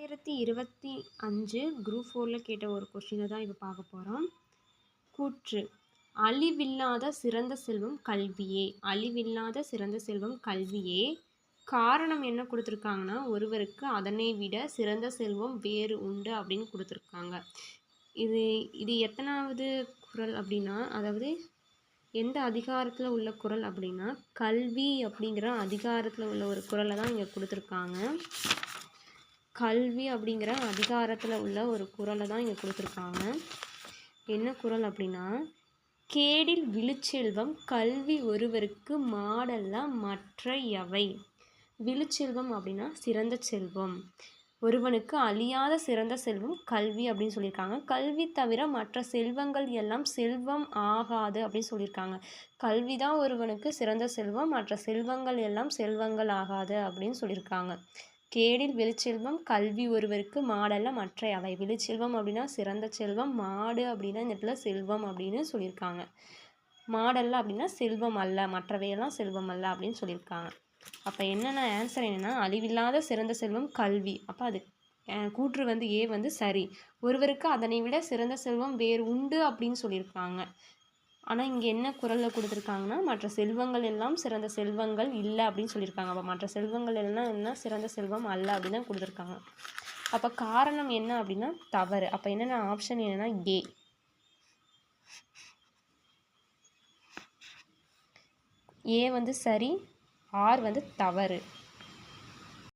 2025 group 4ல கேட்ட ஒரு கொஸ்டினை தான் இப்போ பார்க்க போகிறோம். கூற்று: அழிவில்லாத சிறந்த செல்வம் கல்வியே. அழிவில்லாத சிறந்த செல்வம் கல்வியே. காரணம் என்ன கொடுத்துருக்காங்கன்னா, ஒருவருக்கு அதனை விட சிறந்த செல்வம் வேறு உண்டு அப்படின்னு கொடுத்துருக்காங்க. இது எத்தனாவது குறள் அப்படின்னா, அதாவது எந்த அதிகாரத்தில் உள்ள குறள் அப்படின்னா, கல்வி அப்படிங்கிற அதிகாரத்தில் உள்ள ஒரு குறளை தான் இங்கே கொடுத்துருக்காங்க. கல்வி அப்படிங்கிற அதிகாரத்தில் உள்ள ஒரு குறளை தான் இங்கே கொடுத்துருக்காங்க. என்ன குறள் அப்படின்னா, கேடில் விழுச்செல்வம் கல்வி ஒருவருக்கு மாடல்ல மற்ற எவை. விழுச்செல்வம் அப்படின்னா சிறந்த செல்வம். ஒருவனுக்கு அழியாத சிறந்த செல்வம் கல்வி அப்படின்னு சொல்லியிருக்காங்க. கல்வி தவிர மற்ற செல்வங்கள் எல்லாம் செல்வம் ஆகாது அப்படின்னு சொல்லியிருக்காங்க. கல்வி தான் ஒருவனுக்கு சிறந்த செல்வம், மற்ற செல்வங்கள் எல்லாம் செல்வங்கள் ஆகாது அப்படின்னு சொல்லியிருக்காங்க. கேடில் விழுச்செல்வம் கல்வி ஒருவருக்கு மாடல்ல மற்ற எவை. விழுச்செல்வம் அப்படின்னா சிறந்த செல்வம், மாடு அப்படின்னா இந்த இடத்துல செல்வம் அப்படின்னு சொல்லியிருக்காங்க. மாடல்ல அப்படின்னா செல்வம் அல்ல, மற்றவையெல்லாம் செல்வம் அல்ல அப்படின்னு சொல்லியிருக்காங்க. அப்போ என்னென்ன ஆன்சர் என்னென்னா, அழிவில்லாத சிறந்த செல்வம் கல்வி. அப்போ அது கூற்று ஏ சரி. ஒருவருக்கு அதனை விட சிறந்த செல்வம் வேறு உண்டு அப்படின்னு சொல்லியிருக்காங்க. ஆனால் இங்கே என்ன குறளில் கொடுத்துருக்காங்கன்னா, மற்ற செல்வங்கள் எல்லாம் சிறந்த செல்வங்கள் இல்லை அப்படின்னு சொல்லியிருக்காங்க. அப்போ மற்ற செல்வங்கள் எல்லாம் என்ன சிறந்த செல்வம் அல்ல அப்படின்னு தான் கொடுத்துருக்காங்க. அப்போ காரணம் என்ன அப்படின்னா தவறு. அப்போ என்னென்ன ஆப்ஷன் என்னென்னா ஏ சரி, ஆர் தவறு.